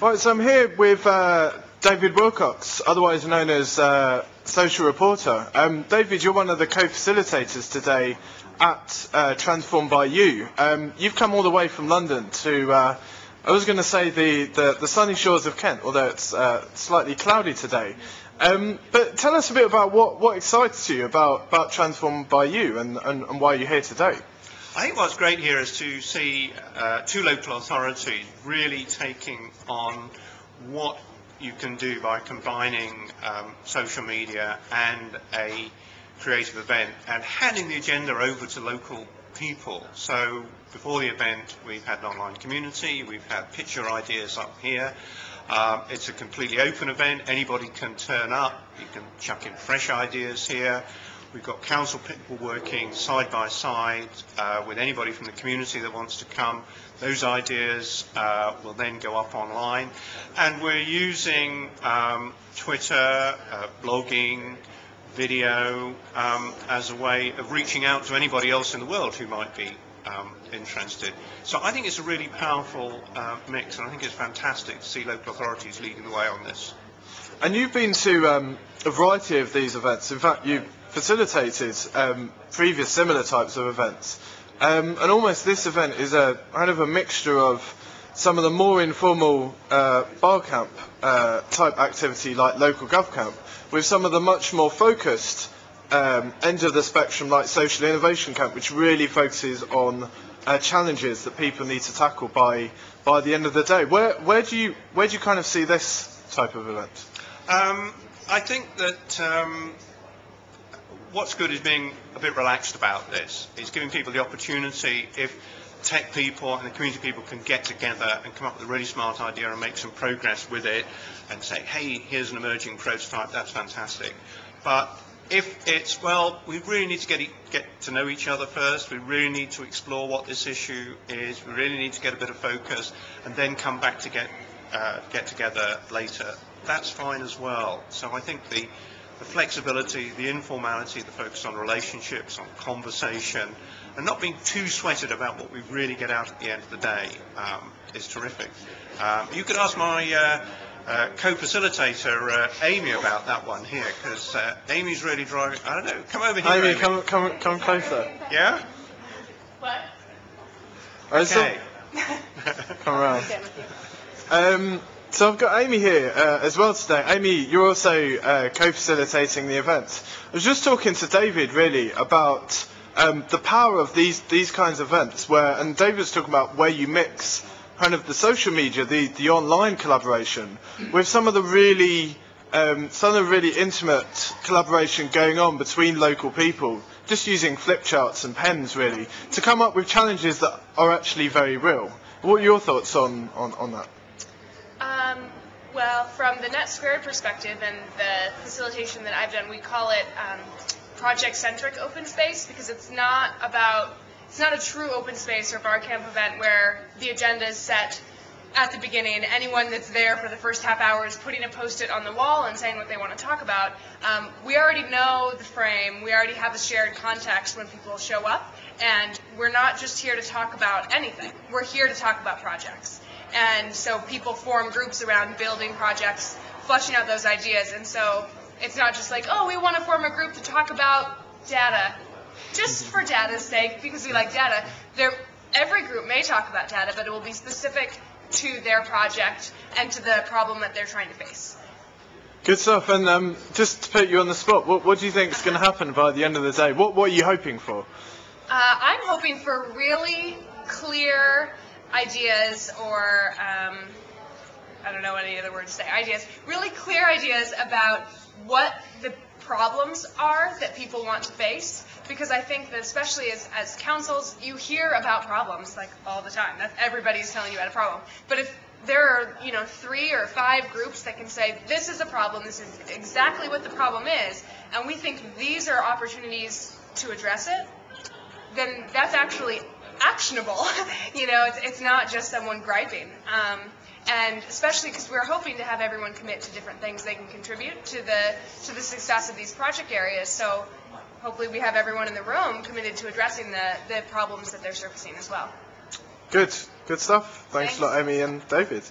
Right, so I'm here with David Wilcox, otherwise known as Social Reporter. David, you're one of the co-facilitators today at Transform by You. You've come all the way from London to, I was going to say the sunny shores of Kent, although it's slightly cloudy today. But tell us a bit about what excites you about Transform by You and why you're here today. I think what's great here is to see two local authorities really taking on what you can do by combining social media and a creative event and handing the agenda over to local people. So before the event we've had an online community, we've had picture ideas up here. It's a completely open event, anybody can turn up, you can chuck in fresh ideas here. We've got council people working side by side with anybody from the community that wants to come. Those ideas will then go up online. And we're using Twitter, blogging, video as a way of reaching out to anybody else in the world who might be interested. So I think it's a really powerful mix, and I think it's fantastic to see local authorities leading the way on this. And you've been to a variety of these events. In fact, you facilitated previous similar types of events, and almost this event is a kind of a mixture of some of the more informal bar camp type activity like local gov camp with some of the much more focused end of the spectrum like social innovation camp, which really focuses on challenges that people need to tackle by the end of the day. Where do you kind of see this type of event? I think that what's good is being a bit relaxed about this. It's giving people the opportunity, if tech people and the community people can get together and come up with a really smart idea and make some progress with it and say, hey, here's an emerging prototype, that's fantastic. But if it's, well, we really need to get to know each other first, we really need to explore what this issue is, we really need to get a bit of focus and then come back to get together later, that's fine as well. So I think the flexibility, the informality, the focus on relationships, on conversation, and not being too sweated about what we really get out at the end of the day is terrific. You could ask my co-facilitator, Amy, about that one here, because Amy's really driving. I don't know. Come over here, Amy. Come closer. Yeah? What? Okay. Come around. So I've got Amy here as well today. Amy, you're also co-facilitating the event. I was just talking to David really about the power of these kinds of events, and David was talking about where you mix kind of the social media, the online collaboration, with some of the really intimate collaboration going on between local people, just using flip charts and pens really to come up with challenges that are actually very real. What are your thoughts on that? Well, from the Net Squared perspective and the facilitation that I've done, we call it project-centric open space, because it's not a true open space or bar camp event where the agenda is set at the beginning. Anyone that's there for the first half hour is putting a post-it on the wall and saying what they want to talk about. We already know the frame. We already have a shared context when people show up, and we're not just here to talk about anything. We're here to talk about projects. And so people form groups around building projects, fleshing out those ideas. And so it's not just like, oh, we want to form a group to talk about data, just for data's sake, because we like data. Every group may talk about data, but it will be specific to their project and to the problem that they're trying to face. Good stuff. And just to put you on the spot, what do you think is going to happen by the end of the day? What are you hoping for? I'm hoping for really clear ideas, or I don't know any other word to say, ideas, really clear ideas about what the problems are that people want to face, because I think that especially as councils, you hear about problems like all the time. Everybody's telling you about a problem. But if there are 3 or 5 groups that can say, this is a problem, this is exactly what the problem is, and we think these are opportunities to address it, then that's actually actionable. It's not just someone griping. And especially because we're hoping to have everyone commit to different things they can contribute to the success of these project areas. So hopefully we have everyone in the room committed to addressing the problems that they're surfacing as well. Good stuff. Thanks a lot, Amy and David.